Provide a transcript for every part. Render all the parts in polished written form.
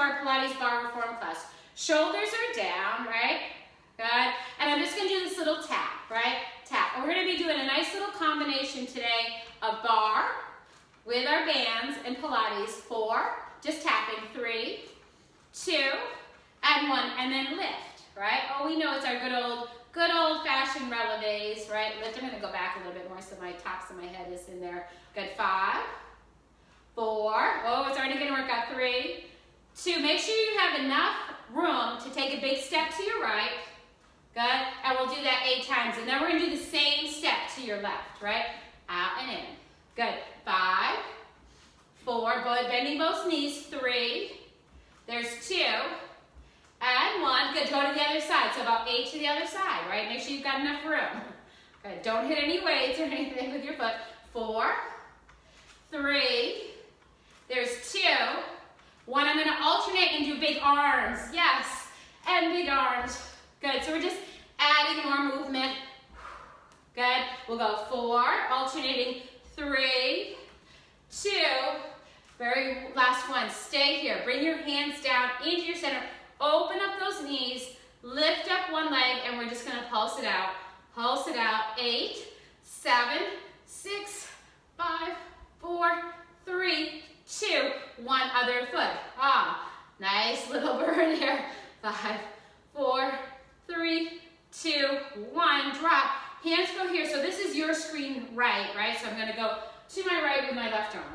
our Pilates Barre Reform class. Shoulders are down, right? Good. And I'm just going to do this little tap, right? Tap. And we're going to be doing a nice little combination today of bar with our bands and Pilates. 4, just tapping. 3, 2, and 1, and then lift, right? Oh, we know it's our good old-fashioned releves, right? Lift. I'm going to go back a little bit more so my tops of my head is in there. Good. 5, 4. Oh, it's already going to work out. 3, 2. Make sure you have enough room to take a big step to your right. Good. And we'll do that 8 times. And then we're going to do the same step to your left, right? Out and in. Good. 5, 4. Bending both knees. 3. There's 2. And 1. Good. Go to the other side. So about 8 to the other side, right? Make sure you've got enough room. Good. Don't hit any weights or anything with your foot. 4, 3. There's 2. 1. I'm going to alternate and do big arms. Yes. And big arms. Good. So we're just adding more movement. Good. We'll go 4. Alternating. 3, 2. Very last one. Stay here. Bring your hands down into your center. Open up those knees. Lift up one leg. And we're just going to pulse it out. Pulse it out. 8, 7, 6, 5, 4, 3, 2, 1 other foot. Ah, nice little burn here. 5, 4, 3, 2, 1. Drop. Hands go here. So this is your screen right? So I'm going to go to my right with my left arm.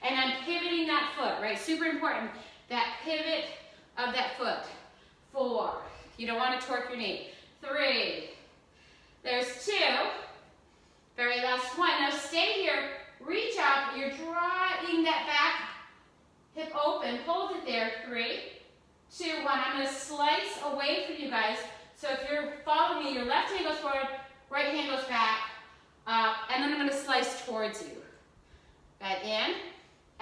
And I'm pivoting that foot, right? Super important. That pivot of that foot. 4. You don't want to torque your knee. 3. There's 2. Very last one. Now stay here. Reach up. You're drawing that back hip open. Hold it there. 3, 2, 1. I'm going to slice away from you guys. So if you're following me, your left hand goes forward, right hand goes back, and then I'm going to slice towards you. Good. In.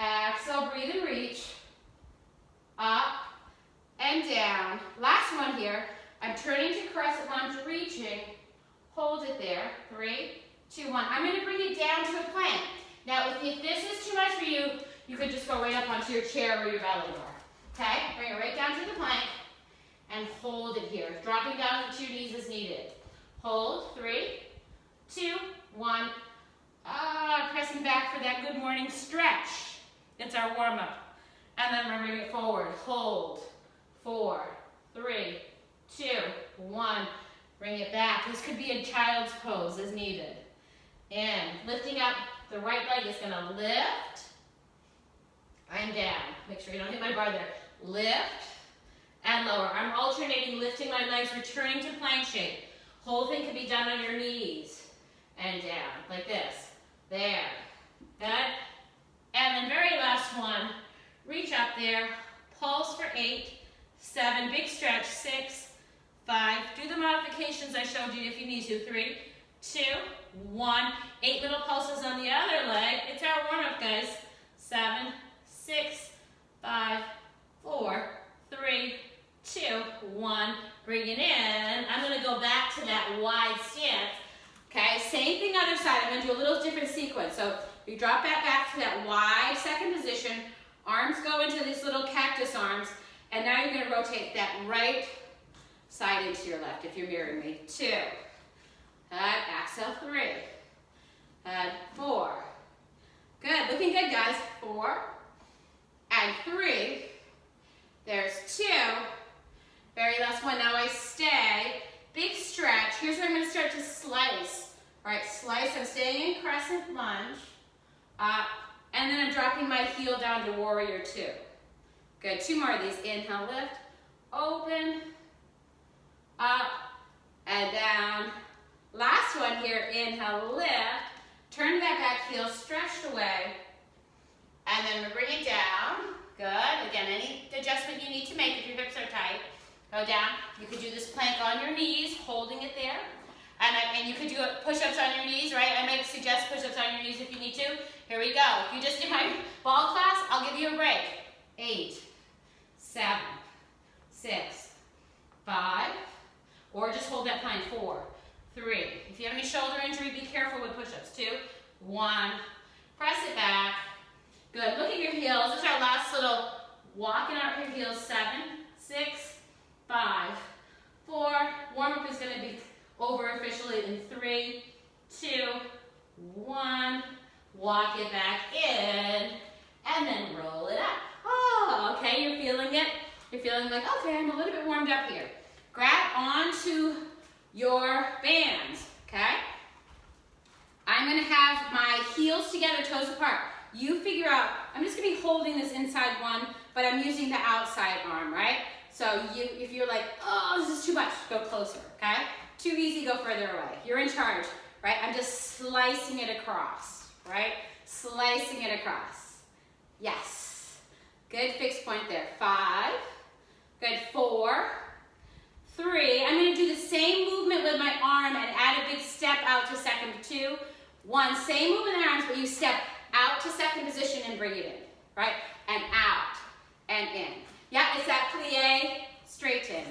Exhale. Breathe and reach. Up and down. Last one here. I'm turning to crescent lunge, reaching. Hold it there. 3, 2, 1. I'm going to bring it down to a plank. Now, if this is too much for you, you could just go right up onto your chair or your belly bar. Okay? Bring it right down to the plank and hold it here. Dropping down to 2 knees as needed. Hold. 3, 2, 1. Pressing back for that good morning stretch. It's our warm-up. And then we're bringing it forward. Hold. 4, 3, 2, 1. Bring it back. This could be a child's pose as needed. And lifting up, the right leg is going to lift and down. Make sure you don't hit my bar there. Lift and lower. I'm alternating, lifting my legs, returning to plank shape. Whole thing can be done on your knees and down, like this. There. Good. And then very last one, reach up there, pulse for 8, 7, big stretch, 6, 5. Do the modifications I showed you if you need to. 3, 2, 1. 8 little pulses on the other leg. It's our warm-up, guys. 7, 6, 5, 4, 3, 2, 1. Bring it in. I'm going to go back to that wide stance. Okay, same thing other side. I'm going to do a little different sequence. So you drop that back to that wide second position. Arms go into these little cactus arms. And now you're going to rotate that right side into your left if you're mirroring me. 2. Exhale. 3. 4. Good. Looking good, guys. 4. And 3. There's 2. Very last one. Now I stay. Big stretch. Here's where I'm going to start to slice. All right, slice. I'm staying in crescent lunge. Up. And then I'm dropping my heel down to warrior 2. Good. 2 more of these. Inhale, lift. Open. Up. And down. Last one here. Inhale, lift. Turn that back heel stretched away. And then we bring it down. Good. Again, any adjustment you need to make if your hips are tight. Go down. You could do this plank on your knees, holding it there. And you could do push-ups on your knees, right? I might suggest push-ups on your knees if you need to. Here we go. If you just did my ball class, I'll give you a break. 8, 7, 6, 5, or just hold that plank. 4, 3. If you have any shoulder injury, be careful with push-ups. 2, 1. Press it back. Good. Look at your heels. This is our last little walk in our your heels. 7, 6, 5, 4. Warm-up is going to be over officially in 3, 2, 1. Walk it back in, and then roll it up. Oh, okay, you're feeling it. You're feeling like, okay, I'm a little bit warmed up here. Grab onto your bands, okay? I'm gonna have my heels together, toes apart. You figure out, I'm just gonna be holding this inside one, but I'm using the outside arm, right? So if you're like, oh, this is too much, go closer, okay? Too easy, go further away. You're in charge, right? I'm just slicing it across, right? Slicing it across. Yes. Good fixed point there. 5. Good. 4, 3. I'm going to do the same movement with my arm and add a big step out to second. 2, 1. Same movement in the arms, but you step out to second position and bring it in, right? And out and in. Yeah, it's that plie, straighten,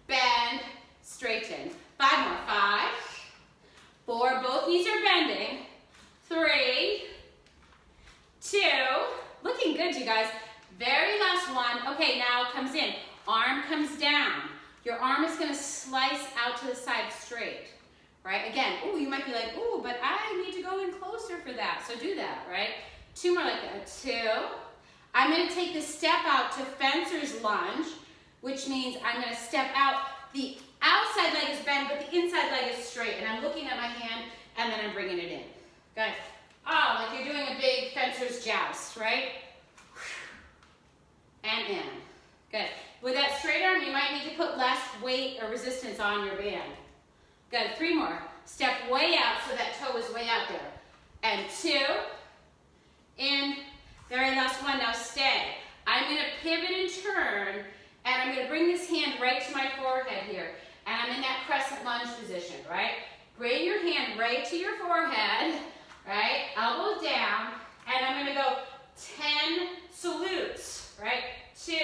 bend, straighten. 5 more. 5, 4. Both knees are bending. 3, 2. Looking good, you guys. Very last one. Okay, now it comes in. Arm comes down. Your arm is going to slice out to the side straight, right? Again, ooh, you might be like, ooh, but I need to go in closer for that. So do that, right? 2 more like that. 2. I'm going to take the step out to fencer's lunge, which means I'm going to step out. The outside leg is bent, but the inside leg is straight. And I'm looking at my hand, and then I'm bringing it in. Good. Oh, like you're doing a big fencer's joust, right? And in. Good. With that straight arm, you might need to put less weight or resistance on your band. Good. 3 more. Step way out so that toe is way out there. And 2. In. Very last one. Now stay. I'm going to pivot and turn, and I'm going to bring this hand right to my forehead here. And I'm in that crescent lunge position, right? Bring your hand right to your forehead, right? Elbows down, and I'm going to go 10 salutes, right? 2.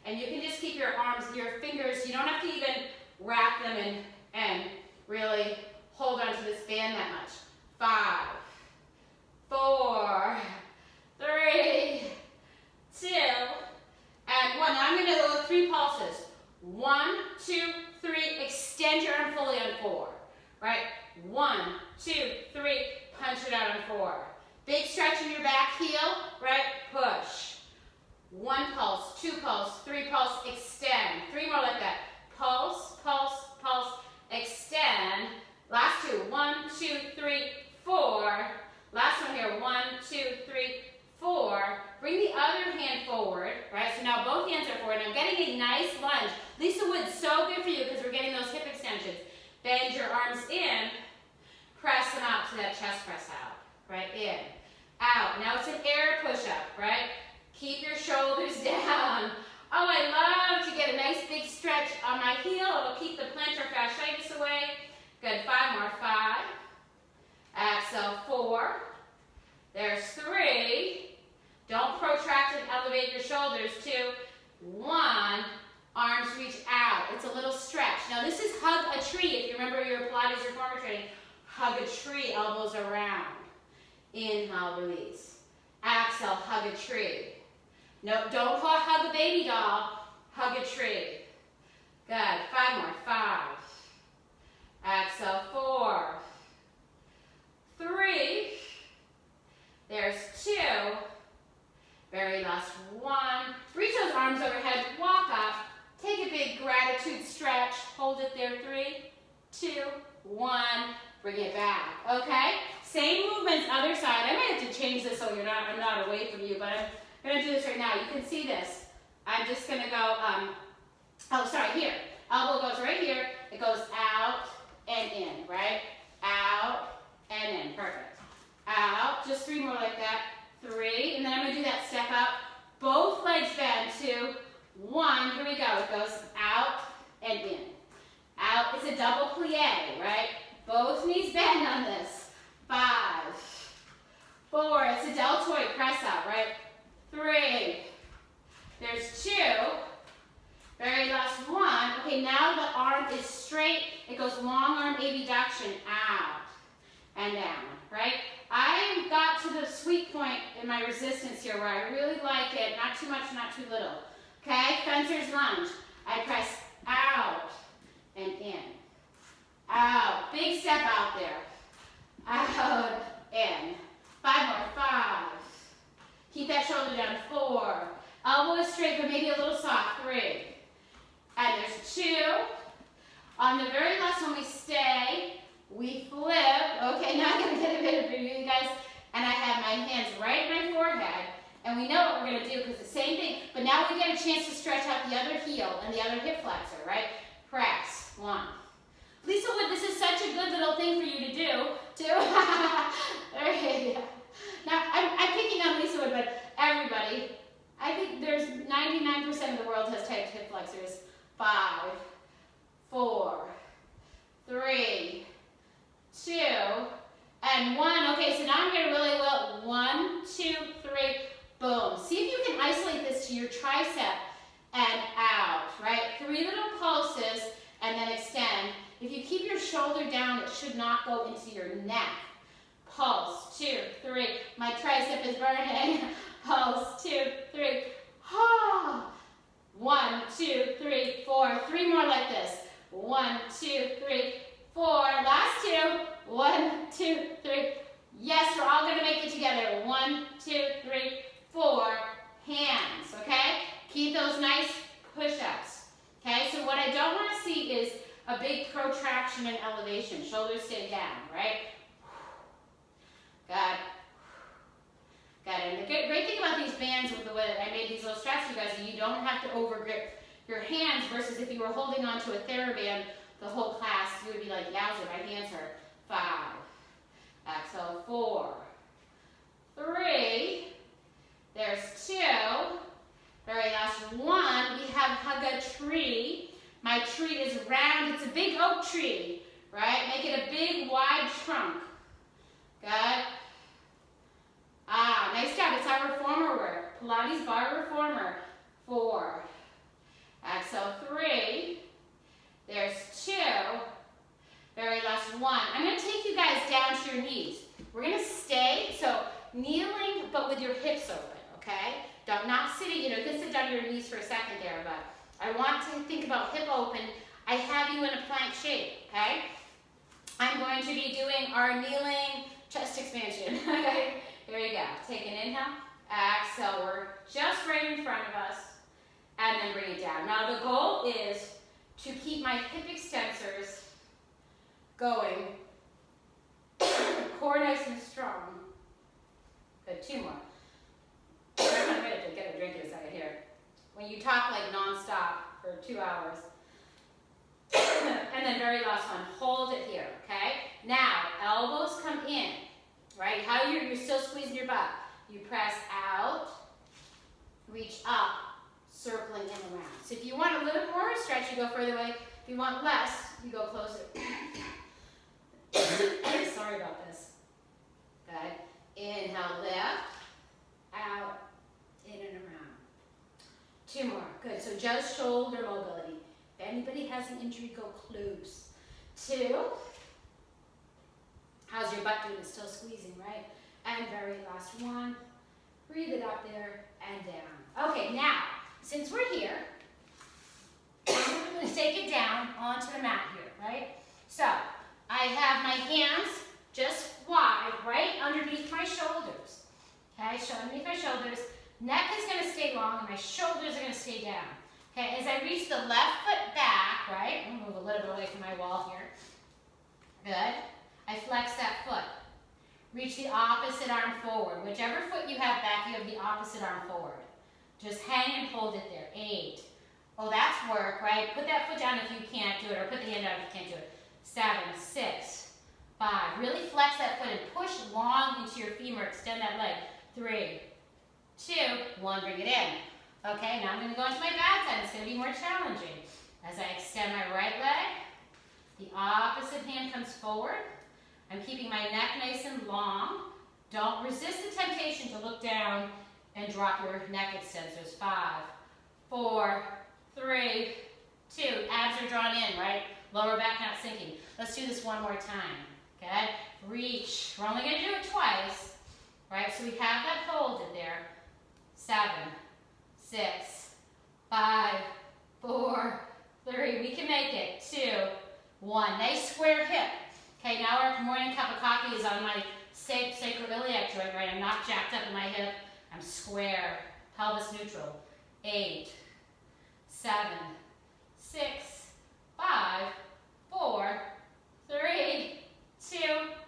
And you can just keep your arms, your fingers, you don't have to even wrap them and really hold onto this band that much. 5, 4, 3, 2, and 1. Now I'm going to go 3 pulses. 1, 2, 3, extend your arm fully on 4, right? 1, 2, 3, punch it out on 4. Big stretch in your back heel, right? Push. 1 pulse, 2 pulse, 3 pulse, extend. 3 more like that. Pulse, pulse, pulse, extend. Last 2. 1, 2, 3, 4. Last one here. 1, 2, 3, 4. Bring the other hand forward, right? So now both hands are forward. And I'm getting a nice lunge. Lisa Wood's so good for you because we're getting those hip extensions. Bend your arms in. Press them out to that chest press out. Right? In. Out. Now it's an air push-up, right? Keep your shoulders down. Oh, I love to get a nice big stretch on my heel. It'll keep the plantar fasciitis away. Good. 5 more. 5. Exhale. 4. There's 3. Don't protract and elevate your shoulders. 2. 1. Arms reach out. It's a little stretch. Now this is hug a tree. If you remember your Pilates Reformer training, hug a tree, elbows around. Inhale, release. Exhale, hug a tree. No, don't hug a baby doll. Hug a tree. Good. 5 more. 5. Exhale. 4. 3. There's 2. Very last 1. Reach those arms overhead. Walk up. Take a big gratitude stretch. Hold it there. 3, 2, 1. Bring it back. Okay? Same movements, other side. I might have to change this so I'm not away from you, but I'm going to do this right now. You can see this. I'm just going to go, here. Elbow goes right here. It goes out and in, right? Out and in. Perfect. Out. Just 3 more like that. 3. And then I'm going to do that step up. Both legs bend. 2, 1. Here we go. It goes out and in. Out. It's a double plie, right? Both knees bend on this. 5, 4. It's a deltoid press up, right? 3. There's 2. Very last 1. Okay, now the arm is straight. It goes long arm abduction out and down, right? I got to the sweet point in my resistance here where I really like it. Not too much, not too little. Okay? versus lunge. I press out and in. Out. Big step out there. Out, in. 5 more. 5. Keep that shoulder down. 4. Elbows straight, but maybe a little soft. 3. And there's 2. On the very last one, we stay. We flip. Okay, now I'm going to get a bit of you guys. And I have my hands right at my forehead. And we know what we're going to do because it's the same thing. But now we get a chance to stretch out the other heel and the other hip flexor, right? Press. 1. Lisa Wood, this is such a good little thing for you to do. 2. There you go. Now, I'm picking on Lisa Wood, but everybody, I think there's 99% of the world has typed hip flexors. 5, 4, 3, 2, and 1. Okay, so now I'm going to really well. 1, 2, 3, boom. See if you can isolate this to your tricep and out, right? 3 little pulses and then extend. If you keep your shoulder down, it should not go into your neck. Pulse, 2, 3. My tricep is burning. Pulse, 2, 3. Ha. 1, 2, 3, 4. 3 more like this. 1, 2, 3, 4. Last 2. 1, 2, 3. Yes, we're all going to make it together. 1, 2, 3, 4. Hands, okay? Keep those nice push-ups. Okay, so what I don't want to see is a big protraction and elevation. Shoulders stay down, right? Good. Good. And the great thing about these bands with the way that I made these little straps, you guys, is you don't have to overgrip your hands versus if you were holding onto a TheraBand the whole class, you would be like, yowzer, my hands hurt. 5. Exhale, 4. 3. There's 2. Very last 1. We have hug a tree. My tree is round. It's a big oak tree, right? Make it a big, wide trunk. Good. Ah, nice job. It's our reformer work. Pilates Barre Reformer. 4. Exhale, 3. There's 2. Very last 1. I'm going to take you guys down to your knees. We're going to stay, so kneeling, but with your hips open, okay? Not sitting, you can sit down to your knees for a second there, but I want to think about hip open. I have you in a plank shape, okay? I'm going to be doing our kneeling chest expansion. Okay, here we go. Take an inhale, exhale. We're just right in front of us, and then bring it down. Now the goal is to keep my hip extensors going, core nice and strong. Good, 2 more. I'm ready to get a drink in a second here. When you talk like non-stop for 2 hours. And then very last one, hold it here, okay? Now, elbows come in, right? How you're still squeezing your butt. You press out, reach up, circling in and around. So if you want a little more stretch, you go further away. If you want less, you go closer. Sorry about this. Good. Inhale, lift, out, in and around. 2 more. Good. So just shoulder mobility. If anybody has an injury, go close. 2. How's your butt doing? It's still squeezing, right? And very last 1. Breathe it up there and down. Okay, now, since we're here, we're going to take it down onto the mat here, right? So, I have my hands just wide, right underneath my shoulders. Okay, so underneath my shoulders. Neck is going to stay long and my shoulders are going to stay down. Okay, as I reach the left foot back, right? I'm going to move a little bit away from my wall here. Good. I flex that foot. Reach the opposite arm forward. Whichever foot you have back, you have the opposite arm forward. Just hang and hold it there. 8. Oh, that's work, right? Put that foot down if you can't do it, or put the hand down if you can't do it. 7, 6, 5. Really flex that foot and push long into your femur. Extend that leg. 3, 2, 1. Bring it in. Okay, now I'm going to go into my bad side. It's going to be more challenging. As I extend my right leg, the opposite hand comes forward. I'm keeping my neck nice and long. Don't resist the temptation to look down and drop your neck extensors. 5, 4, 3, 2. Abs are drawn in, right? Lower back not sinking. Let's do this one more time. Okay? Reach. We're only going to do it twice. Right? So we have that hold in there. 7, 6, 5, now our morning cup of coffee is on my sacroiliac joint, right? I'm not jacked up in my hip. I'm square, pelvis neutral. 8, 7, 6, 5, 4, 3, 2,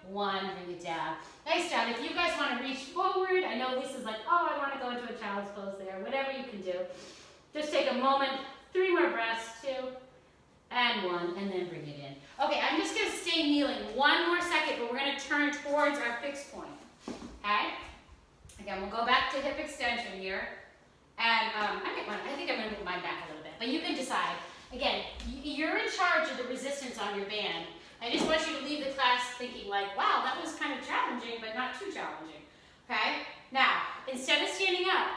1. Bring it down. Nice job. If you guys want to reach forward, I know Lisa's like, oh, I want to go into a child's pose there. Whatever you can do. Just take a moment. 3 more breaths. 2, and 1, and then bring it in. Okay, I'm just going to stay kneeling 1 more second, but we're going to turn towards our fixed point. Okay? Again, we'll go back to hip extension here. And I think I'm going to move mine back a little bit, but you can decide. Again, you're in charge of the resistance on your band. I just want you to leave the class thinking like, wow, that was kind of challenging, but not too challenging. Okay? Now, instead of standing up,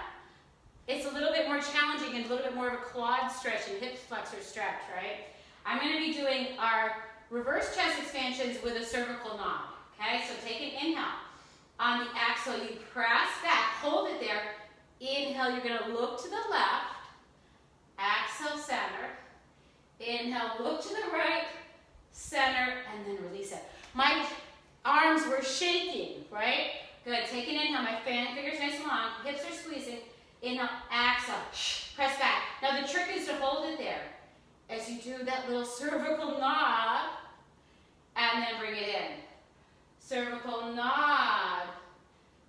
it's a little bit more challenging and a little bit more of a quad stretch and hip flexor stretch, right? I'm going to be doing our reverse chest expansions with a cervical nod. Okay? So take an inhale. On the axle, you press back, hold it there. Inhale, you're going to look to the left. Axle, center. Inhale, look to the right. Center, and then release it. My arms were shaking, right? Good. Take an inhale. My fan fingers nice and long. Hips are squeezing. Inhale, axle. Press back. Now the trick is to hold it there as you do that little cervical nod, and then bring it in. Cervical nod.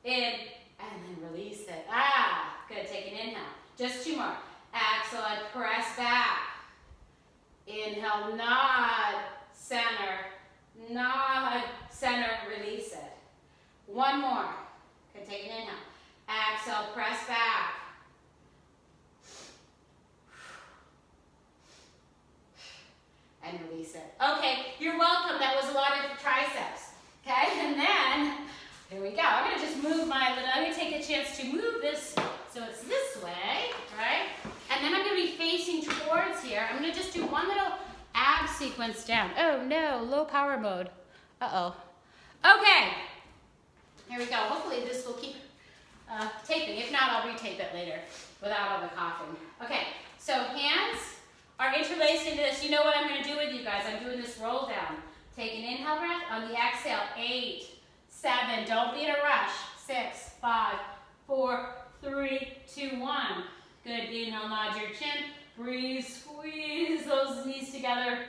In, and then release it. Ah, good. Take an inhale. Just 2 more. Axle and press back. Inhale, nod, center, nod, center, release it. 1 more. Good. Take an inhale. Axle, press back. And release it. Okay, you're welcome. That was a lot of triceps. Okay, and then here we go. I'm going to just move my little, I'm going to take a chance to move this so it's this way, right? And then I'm going to be facing towards here. I'm going to just do one little ab sequence down. Oh no, low power mode. Uh-oh. Okay, here we go. Hopefully this will keep taping. If not, I'll retape it later without all the coughing. Okay, so hands are interlaced into this. You know what I'm going to do with you guys. I'm doing this roll down. Take an inhale breath. On the exhale, 8, 7, don't be in a rush. 6, 5, 4, 3, 2, 1. Good. Inhale, nod your chin. Breathe, squeeze those knees together.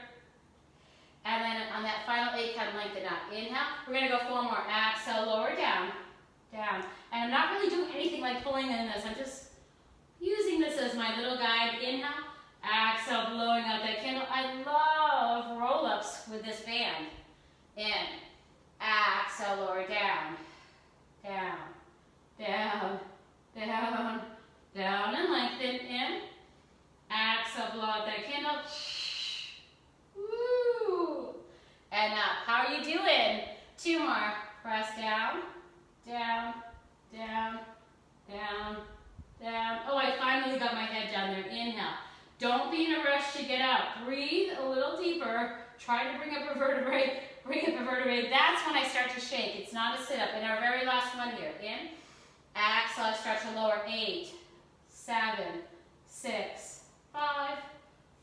And then on that final 8 count, lengthen up. Inhale. We're going to go 4 more. Exhale, lower down. Down. And I'm not really doing anything like pulling in this. I'm just using this as my little guide. Inhale. Exhale, blowing out that candle. I love roll-ups with this band. In. Exhale, lower down. Down. Down. Down. Down and lengthen. In. Exhale, blow out that candle. Woo. And up. How are you doing? 2 more. Press down. Down. Down. Down. Down. Oh, I finally got my head down there. Inhale. Don't be in a rush to get up. Breathe a little deeper. Try to bring up a vertebrae. Bring up a vertebrae. That's when I start to shake. It's not a sit-up. And our very last one here. In. Exhale, stretch to lower. 8, 7, 6, 5,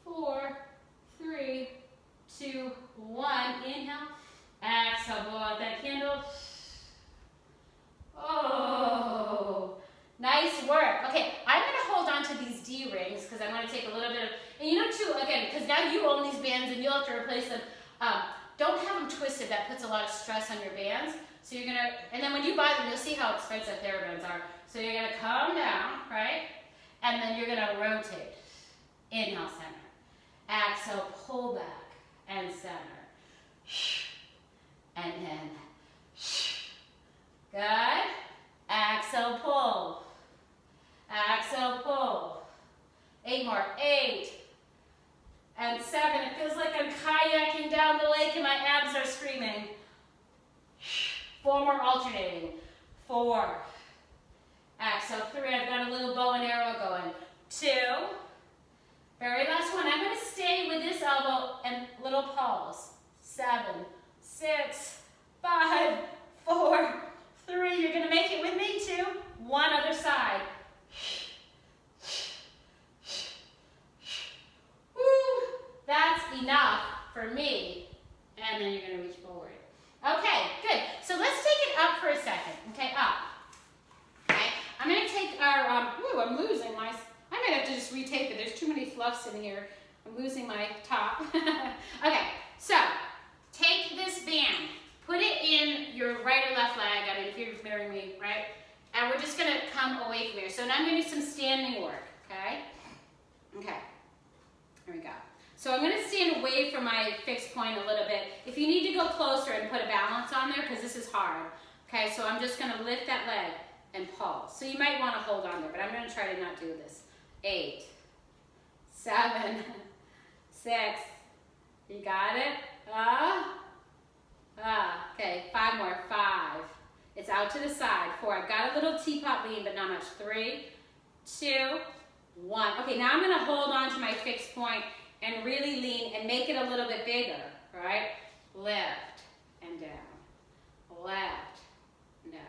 4, 3, 2, 1. Inhale. Exhale, blow out that candle. Oh. Nice work. Okay, I'm going to hold on to these D rings because I want to take a little bit of, and you know too, again, because now you own these bands and you'll have to replace them. Don't have them twisted. That puts a lot of stress on your bands. So you're going to, and then when you buy them, you'll see how expensive their bands are. So you're going to come down, right? And then you're going to rotate. Inhale, center. Exhale, pull back and center. And then. Good. Exhale, pull. Exhale, pull. 8 more. 8. And 7. It feels like I'm kayaking down the lake and my abs are screaming. 4 more alternating. 4. Exhale, 3. I've got a little bow and arrow going. 2. Very last one. I'm going to stay with this elbow and little pulse. 7, 6, 5, 4, 3. You're going to make it with me. 2. One other side. Woo! That's enough for me. And then you're going to reach forward. Okay, good. So let's take it up for a second. Okay, up. Okay, I'm going to take our, I'm losing my, I might have to just retape it. There's too many fluffs in here. I'm losing my top. Okay, so take this band, put it in your right or left leg, I mean, if you're mirroring me, right? And we're just going to come away from here. So now I'm going to do some standing work, okay? Okay, here we go. So I'm going to stand away from my fixed point a little bit. If you need to go closer and put a balance on there, because this is hard. Okay, so I'm just going to lift that leg and pulse. So you might want to hold on there, but I'm going to try to not do this. 8, 7, 6, you got it? Okay, 5 more, 5. It's out to the side, 4. I've got a little teapot lean, but not much. 3, 2, 1. Okay, now I'm going to hold on to my fixed point and really lean and make it a little bit bigger, right? Lift and down, left, down.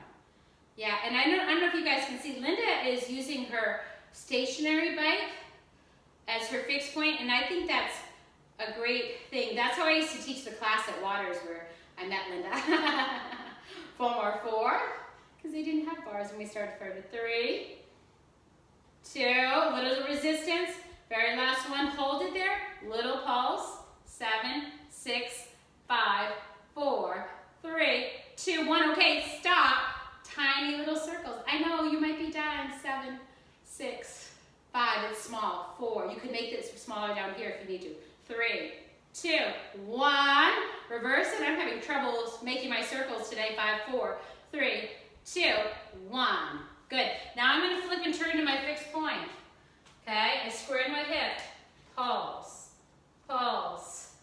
Yeah, and I don't know if you guys can see, Linda is using her stationary bike as her fixed point, and I think that's a great thing. That's how I used to teach the class at Waters where I met Linda. 4 more, 4, because they didn't have bars when we started. 3, 2, little resistance. Very last one, hold it there, little pulse, 7, 6, 5, 4, 3, 2, 1. Okay, stop. Tiny little circles. I know you might be done. 7, 6, 5. It's small. 4. You can make this smaller down here if you need to. 3, 2, 1. Reverse it. I'm having trouble making my circles today. 5, 4, 3, 2, 1. Good. Now I'm going to flip and turn to my fixed point. Okay, I squared my hip. Pulse, pulse,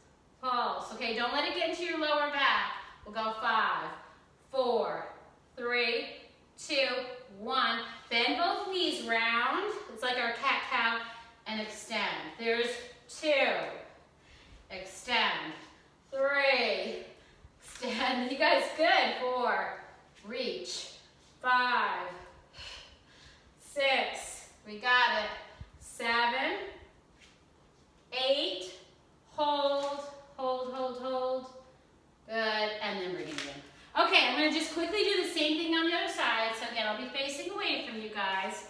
pulse. Okay, don't let it get into your lower back. We'll go 5, 4, 3, 2, 1. Bend both knees round. It's like our cat-cow. And extend. There's 2. Extend. 3. Extend. You guys good. 4. Reach. 5. 6. We got it. 7, 8, hold, hold, hold, hold. Good, and then bring it in. Okay, I'm going to just quickly do the same thing on the other side. So again, I'll be facing away from you guys.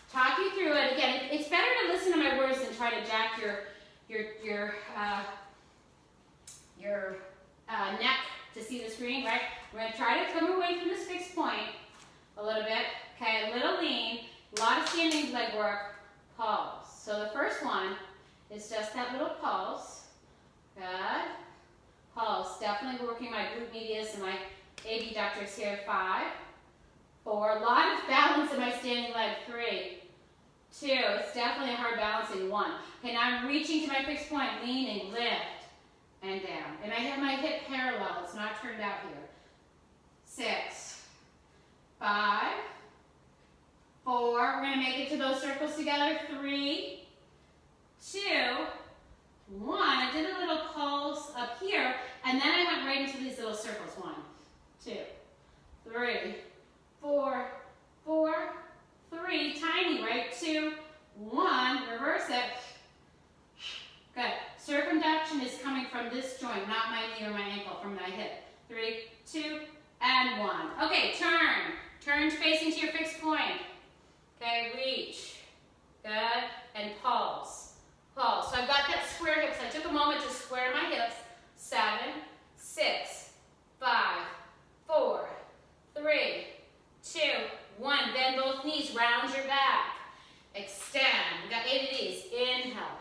Talk you through it. Again, it's better to listen to my words than try to jack your neck to see the screen, right? We're going to try to come away from this fixed point a little bit. Okay, a little lean, a lot of standing leg work. Pulse. So the first one is just that little pulse. Good. Pulse. Definitely working my glute medius and my abductors here. 5, 4. A lot of balance in my standing leg. 3, 2. It's definitely a hard balancing. 1. Okay, now I'm reaching to my fixed point, leaning, lift, and down. And I have my hip parallel. It's not turned out here. 6, 5, 4, we're going to make it to those circles together. 3, 2, 1. I did a little pulse up here, and then I went right into these little circles. 1, 2, 3, 4, 4, 3. Tiny, right? 2, 1. Reverse it. Good. Circumduction is coming from this joint, not my knee or my ankle, from my hip. 3, 2, and 1. Okay, turn. Turn facing to your fixed point. Okay, reach. Good. And pulse. Pulse. So I've got that square hips. I took a moment to square my hips. 7, 6, 5, 4, 3, 2, 1. Bend both knees. Round your back. Extend. We've got 8 of these. Inhale.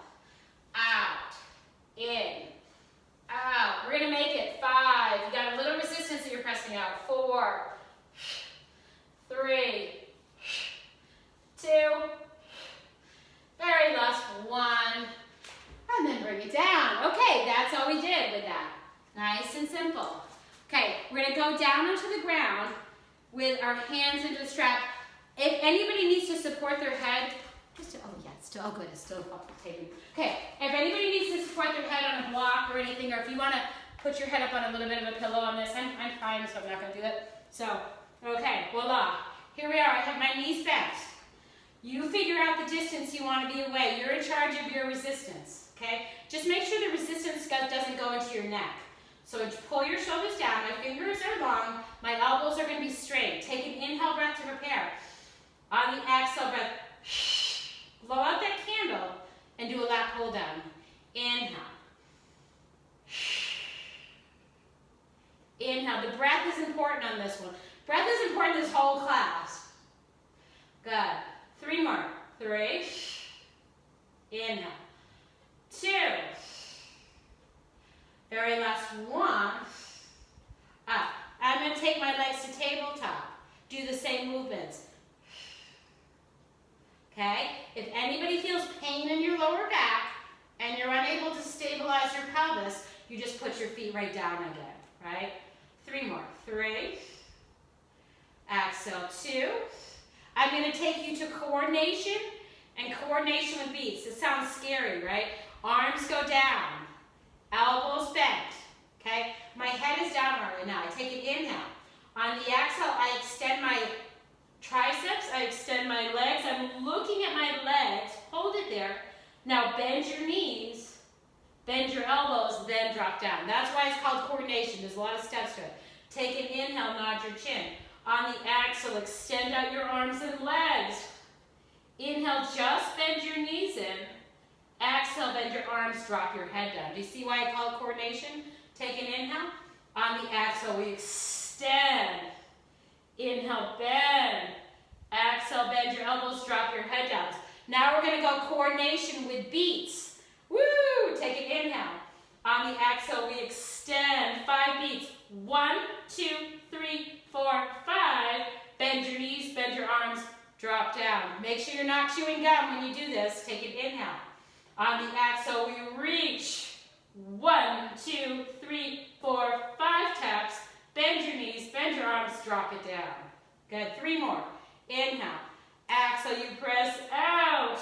Out. In. Out. We're going to make it 5. You've got a little resistance that you're pressing out. 4, 3, 2, very last 1, and then bring it down. Okay, that's all we did with that. Nice and simple. Okay, we're going to go down onto the ground with our hands into the strap. If anybody needs to support their head, it's still good. It's still taping. Okay, if anybody needs to support their head on a block or anything, or if you want to put your head up on a little bit of a pillow on this, I'm fine, so I'm not going to do that. So, okay, voila. Here we are. I have my knees bent. You figure out the distance you want to be away. You're in charge of your resistance, okay? Just make sure the resistance doesn't go into your neck. So pull your shoulders down, my fingers are long, my elbows are going to be straight. Take an inhale breath to prepare. On the exhale breath, blow out that candle and do a lat pull down. Inhale. Inhale. The breath is important on this one. Breath is important this whole class. Good. 3 more. 3. Inhale. 2. Very last 1. Up. I'm going to take my legs to tabletop. Do the same movements. Okay? If anybody feels pain in your lower back and you're unable to stabilize your pelvis, you just put your feet right down again, right? 3 more. 3. Exhale. 2. I'm going to take you to coordination and coordination with beats. It sounds scary, right? Arms go down. Elbows bent. Okay? My head is down right now. I take an inhale. On the exhale, I extend my triceps. I extend my legs. I'm looking at my legs. Hold it there. Now bend your knees. Bend your elbows, then drop down. That's why it's called coordination. There's a lot of steps to it. Take an inhale, nod your chin. On the exhale, extend out your arms and legs. Inhale, just bend your knees in. Exhale, bend your arms, drop your head down. Do you see why I call it coordination? Take an inhale. On the exhale, we extend. Inhale, bend. Exhale, bend your elbows, drop your head down. Now we're going to go coordination with beats. Woo! Take an inhale. On the exhale, we extend. 5 beats. 1, 2, 3, 4, 5. Bend your knees, bend your arms, drop down. Make sure you're not chewing gum when you do this. Take an inhale. On the exhale, we reach. 1, 2, 3, 4, 5 taps. Bend your knees, bend your arms, drop it down. Good. 3 more. Inhale. Exhale, you press out.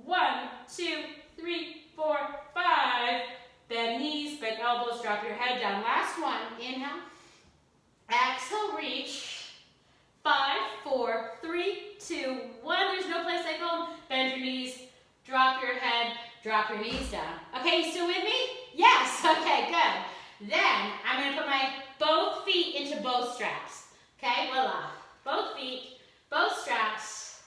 1, 2, 3, 4, 5. Bend knees, bend elbows, drop your head down. Last one. Inhale. Exhale, reach. 5, 4, 3, 2, 1. There's no place like home. Bend your knees, drop your head, drop your knees down. Okay, you still with me? Yes. Okay, good. Then I'm going to put my both feet into both straps. Okay, voila. Both feet, both straps.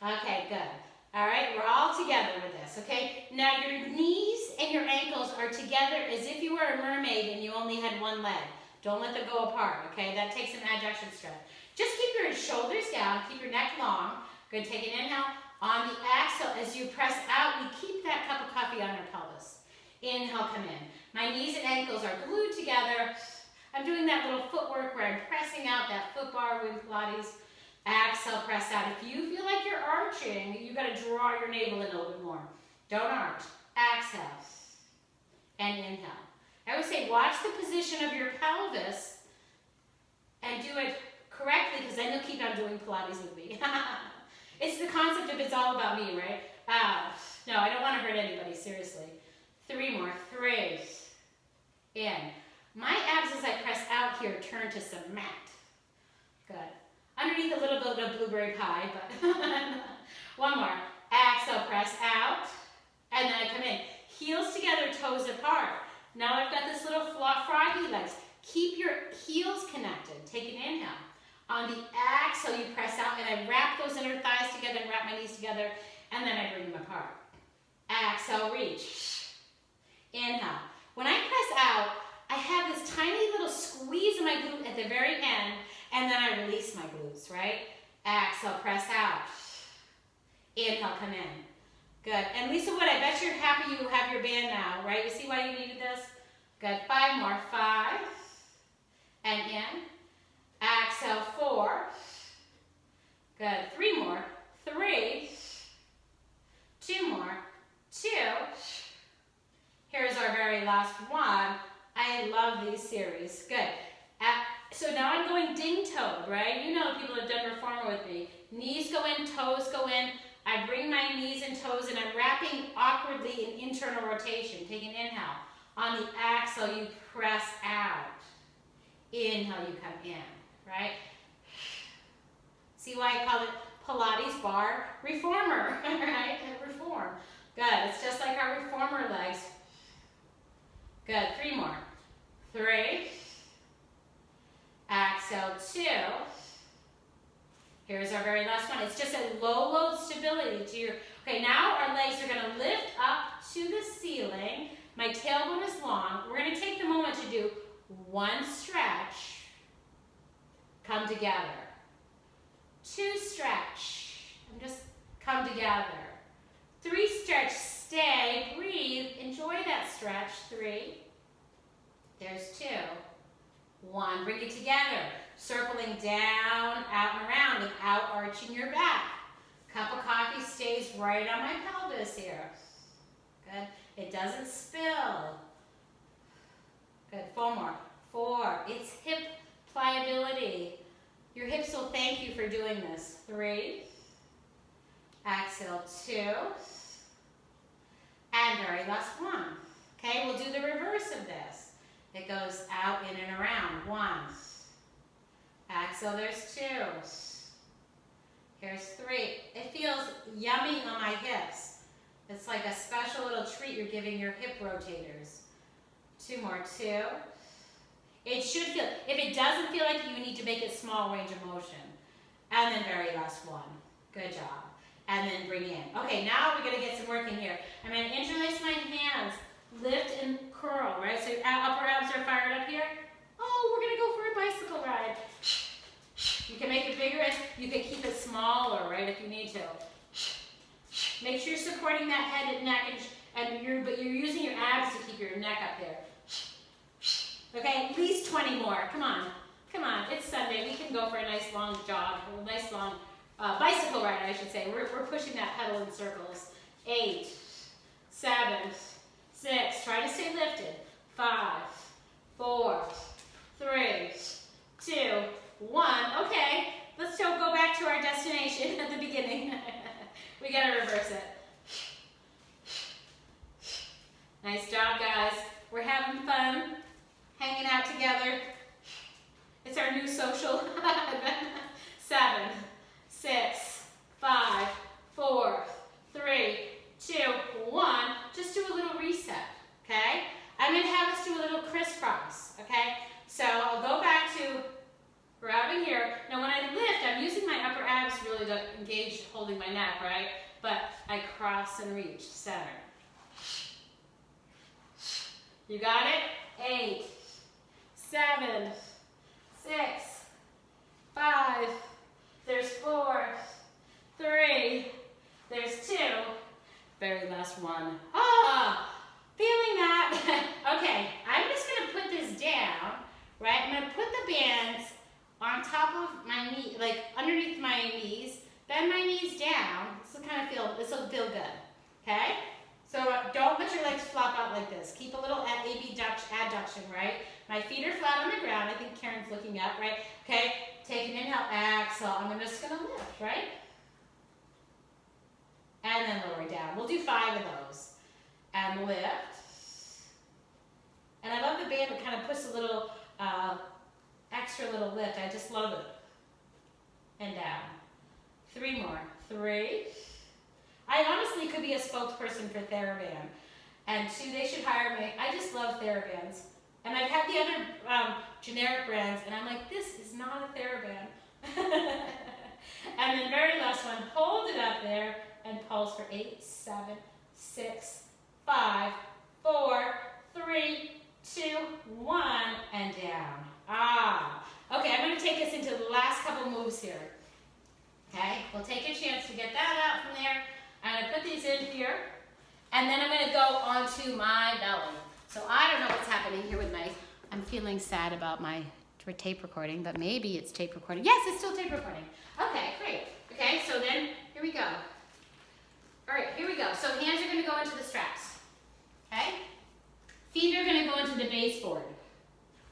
Okay, good. All right, we're all together with this, okay? Now your knees and your ankles are together as if you were a mermaid and you only had one leg. Don't let them go apart, okay? That takes some adduction strength. Just keep your shoulders down, keep your neck long. Good, take an inhale. On the exhale, as you press out, we keep that cup of coffee on our pelvis. Inhale, come in. My knees and ankles are glued together. I'm doing that little footwork where I'm pressing out that foot bar with Pilates. Exhale, press out. If you feel like you're arching, you've got to draw your navel in a little bit more. Don't arch. Exhale. And inhale. I would say watch the position of your pelvis and do it correctly, because then you'll keep on doing Pilates with me. It's the concept of it's all about me, right? No, I don't want to hurt anybody, seriously. 3 more. 3. In. My abs as I press out here turn to some mat. Good. Underneath a little bit of blueberry pie, but 1 more. Exhale, press out. And then I come in. Heels together, toes apart. Now I've got this little froggy legs. Keep your heels connected. Take an inhale. On the exhale, you press out, and I wrap those inner thighs together and wrap my knees together, and then I bring them apart. Exhale, reach. Inhale. When I press out, I have this tiny little squeeze in my glute at the very end, and then I release my glutes, right? Exhale, press out. Inhale, come in. Good. And Lisa Wood, I bet you're happy you have your band now, right? You see why you needed this? Good. 5 more. 5. And in. Exhale, 4. Good. 3 more. 3. 2 more. 2. Here's our very last one. I love these series. Good. So now I'm going ding-toed, right? You know, people have done reformer with me. Knees go in, toes go in. I bring my knees and toes in. I'm wrapping awkwardly in internal rotation. Take an inhale. On the exhale, you press out. Inhale, you come in, right? See why I call it Pilates Barre Reformer, right? Reform. Good. It's just like our reformer legs. Good. 3 more. stability to your, okay, now our legs are gonna lift up to the ceiling. My tailbone is long. We're gonna take the moment to do one stretch, come together. Two stretch, and just come together. Three stretch, stay, breathe, enjoy that stretch. Three, there's two. One, bring it together. Circling down, out and around without arching your back. Cup of coffee stays right on my pelvis here. Good. It doesn't spill. Good. Four more. Four. It's hip pliability. Your hips will thank you for doing this. Three. Exhale. Two. And very last one. Okay, we'll do the reverse of this. It goes out, in, and around. One. Exhale, there's two. Here's three. It feels yummy on my hips. It's like a special little treat you're giving your hip rotators. Two more. Two. It should feel, if it doesn't feel like it, you need to make it small range of motion. And then very last one. Good job. And then bring in. Okay, now we're going to get some work in here. I'm going to interlace my hands, lift and curl, right? So your upper abs are fired up here. Oh, we're going to go for a bicycle ride. You can make it bigger and you can keep it smaller, right, if you need to. Make sure you're supporting that head and neck, but you're using your abs to keep your neck up there. Okay, at least 20 more. Come on. Come on. It's Sunday. We can go for a nice long jog, or a nice long bicycle ride, I should say. We're pushing that pedal in circles. 8, 7, 6. Try to stay lifted. 5, 4, 3, 2, 1. Okay, let's go back to our destination at the beginning. We gotta reverse it. Nice job, guys. We're having fun, hanging out together. It's our new social. 7, 6, 5, 4, 3, 2, 1. Just do a little reset, okay? I'm gonna have us do a little crisscross, okay? So I'll go back to grabbing here. Now when I lift, I'm using my upper abs really to engage holding my neck, right? But I cross and reach, center. You got it? 8, 7, 6, 5, there's 4, 3, there's 2, very last one. Ah, feeling that? Okay, I'm just gonna put this down, right? I'm gonna put the bands on top of my knee, like underneath my knees, bend my knees down. This will feel good, okay? So don't let your legs flop out like this. Keep a little adduction, right? My feet are flat on the ground. I think Karen's looking up, right? Okay, take an inhale, exhale. I'm just gonna lift, right? And then lower down. We'll do 5 of those. And lift. And I love the band. It kind of puts a little extra little lift. I just love it. And down. 3 more. 3. I honestly could be a spokesperson for TheraBand. And 2, they should hire me. I just love TheraBands. And I've had the other generic brands, and I'm like, this is not a TheraBand. And then very last one, hold it up there and pulse for 8, 7, 6, 5, 4, 3, 2, 1, and down. Ah. Okay, I'm going to take us into the last couple moves here. Okay, we'll take a chance to get that out from there. I'm going to put these in here, and then I'm going to go onto my belly. So I don't know what's happening here with my, I'm feeling sad about my tape recording, but maybe it's tape recording. Yes, it's still tape recording. Okay, great. Okay, so then, here we go. All right, here we go. So hands are going to go into the straps. Okay? Feet are going to go into the baseboard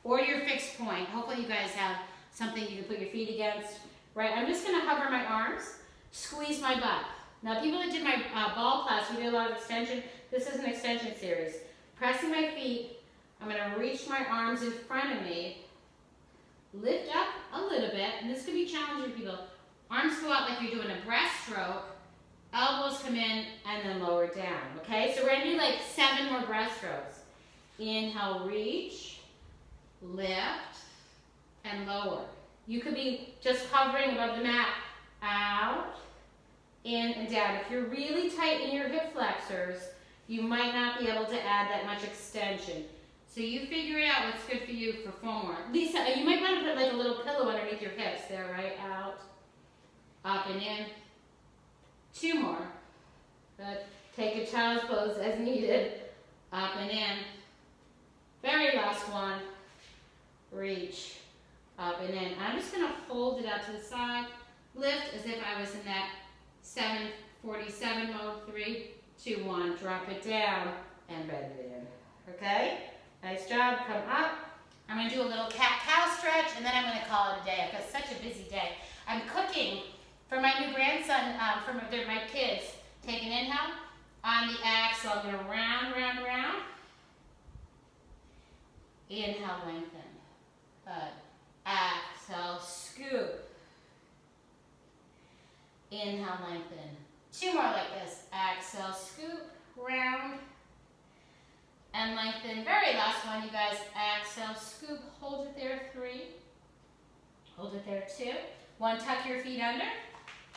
or your fixed point. Hopefully you guys have something you can put your feet against. Right, I'm just going to hover my arms, squeeze my butt. Now people that did my ball class, we did a lot of extension. This is an extension series. Pressing my feet, I'm going to reach my arms in front of me, lift up a little bit, and this could be challenging for people. Arms go out like you're doing a breaststroke, elbows come in, and then lower down, okay? So we're going to do like 7 more breaststrokes. Inhale, reach, lift, and lower. You could be just hovering above the mat, out, in and down. If you're really tight in your hip flexors, you might not be able to add that much extension. So you figure out what's good for you for 4 more. Lisa, you might want to put like a little pillow underneath your hips there, right? Out, up and in. 2 more. Good. Take a child's pose as needed. Up and in. Very last one. Reach. Up and in. I'm just going to fold it out to the side. Lift as if I was in that 747 mode. 3, 2, 1. Drop it down and bend it in. Okay? Nice job. Come up. I'm going to do a little cat-cow stretch, and then I'm going to call it a day. I've got such a busy day. I'm cooking for my new grandson, for my kids. Take an inhale. On the axle, I'm going to round, round, round. Inhale, lengthen. Good. Exhale, scoop. Inhale, lengthen. 2 more like this. Exhale, scoop, round, and lengthen. Very last one, you guys. Exhale, scoop, hold it there. 3. Hold it there. 2. 1, tuck your feet under.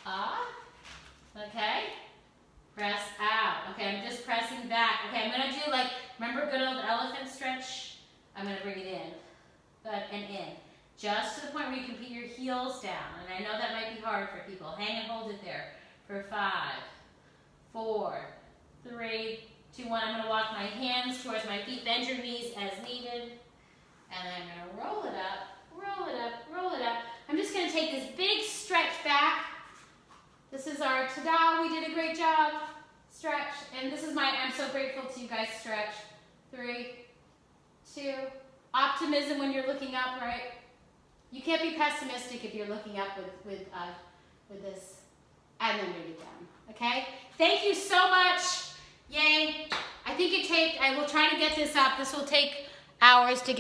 Up. Okay. Press out. Okay, I'm just pressing back. Okay, I'm going to do like, remember good old elephant stretch? I'm going to bring it in. Good, and in. Just to the point where you can put your heels down. And I know that might be hard for people. Hang and hold it there for 5, 4, 3, 2, 1. I'm going to walk my hands towards my feet. Bend your knees as needed. And then I'm going to roll it up, roll it up, roll it up. I'm just going to take this big stretch back. This is our ta-da, we did a great job. Stretch. And this is my I'm so grateful to you guys stretch. 3, 2. Optimism when you're looking up, right? You can't be pessimistic if you're looking up with this. And then bring it down. Okay? Thank you so much. Yay. I think I will try to get this up. This will take hours to get up.